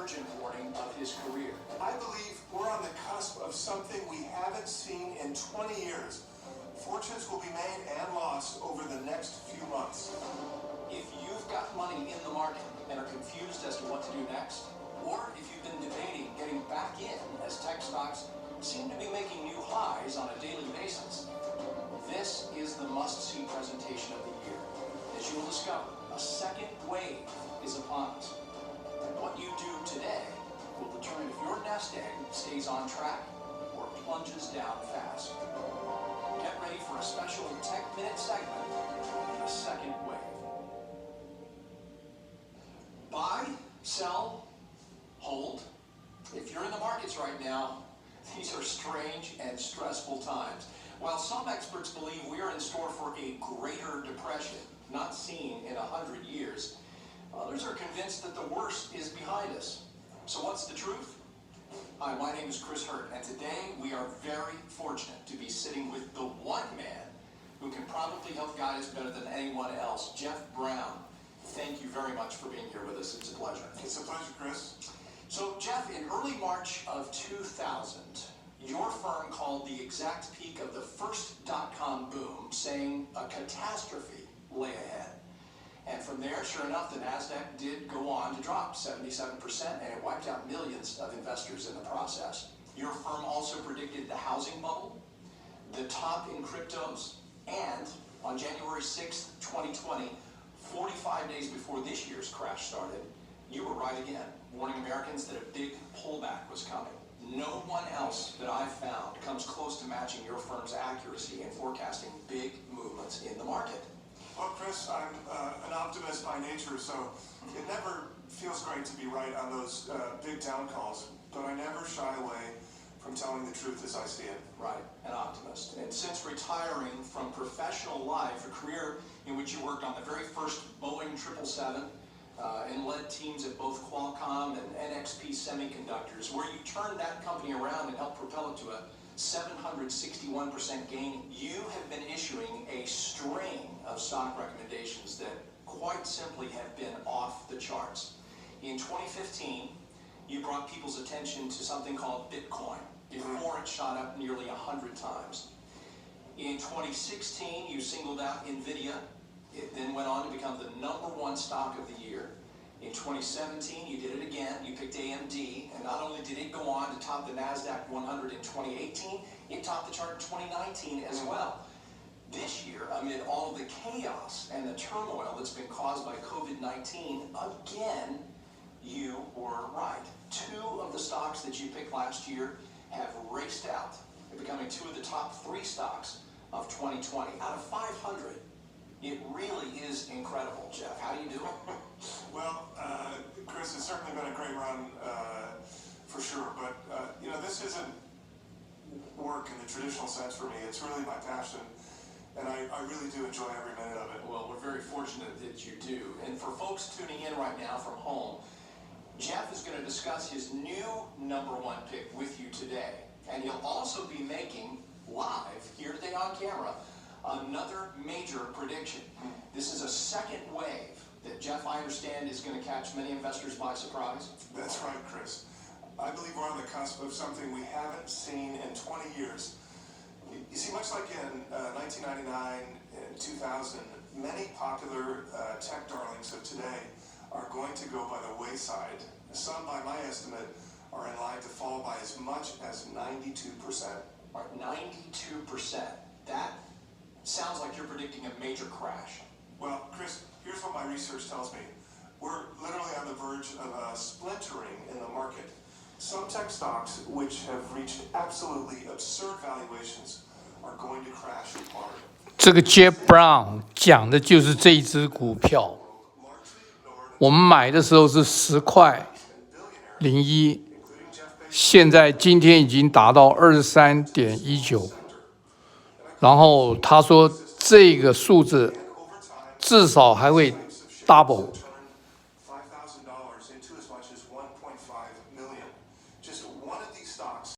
emergent warning of his career. I believe we're on the cusp of something we haven't seen in 20 years. Fortunes will be made and lost over the next few months. If you've got money in the market and are confused as to what to do next, or if you've been debating getting back in as tech stocks seem to be making new highs on a daily basis, this is the must-see presentation of the year. As you will discover, a second wave is upon us. And what you do today will determine if your nest egg stays on track or plunges down fast. Get ready for a special Tech Minute segment in the second wave. Buy, sell, hold. If you're in the markets right now, these are strange and stressful times. While some experts believe we are in store for a greater depression, not seen in 100 years, others are convinced that the worst is behind us. So what's the truth? Hi, my name is Chris Hurt, and today we are very fortunate to be sitting with the one man who can probably help guide us better than anyone else, Jeff Brown. Thank you very much for being here with us. It's a pleasure. It's a pleasure, Chris. So, Jeff, in early March of 2000, your firm called the exact peak of the first dot-com boom, saying a catastrophe lay ahead. And from there, sure enough, the NASDAQ did go on to drop 77%, and it wiped out millions of investors in the process. Your firm also predicted the housing bubble, the top in cryptos, and on January 6th, 2020, 45 days before this year's crash started, you were right again, warning Americans that a big pullback was coming. No one else that I've found comes close to matching your firm's accuracy in forecasting big movements in the market. Well, Chris, I'm an optimist by nature, so it never feels great to be right on those big down calls, but I never shy away from telling the truth as I see it. Right, an optimist. And since retiring from professional life, a career in which you worked on the very first Boeing 777 and led teams at both Qualcomm and NXP Semiconductors, where you turned that company around and helped propel it to a 761% gain, you have been issuing a string of stock recommendations that quite simply have been off the charts. In 2015, you brought people's attention to something called Bitcoin before it shot up nearly 100 times. In 2016, you singled out NVIDIA. It then went on to become the #1 stock of the year. In 2017, you did it again. You picked AMD, and not only did it go on to top the NASDAQ 100 in 2018, it topped the chart in 2019 as well. This year, amid all of the chaos and the turmoil that's been caused by COVID-19, again, you were right. 2 of the stocks that you picked last year have raced out, becoming 2 of the top 3 stocks of 2020 out of 500. It really is incredible, Jeff. How do you do it? Well, Chris, it's certainly been a great run for sure, but this isn't work in the traditional sense for me. It's really my passion, and I really do enjoy every minute of it. Well, we're very fortunate that you do. And for folks tuning in right now from home, Jeff is going to discuss his new #1 pick with you today. And he'll also be making live, here today on camera, another major prediction. This is a second wave that, Jeff, I understand, is going to catch many investors by surprise. That's right, Chris. I believe we're on the cusp of something we haven't seen in 20 years. You see, much like in 1999 and 2000, many popular tech darlings of today are going to go by the wayside. Some, by my estimate, are in line to fall by as much as 92%. All right, 92%. That sounds like you're predicting a major crash. Well, Chris, here's what my research tells me. We're literally on the verge of a splintering in the market. Some tech stocks, which have reached absolutely absurd valuations, are going to crash hard. 这个 Jeff Brown 讲的就是这一只股票。我们买的时候是10块01，现在今天已经达到23.19。然后他说这个数字至少还会 double。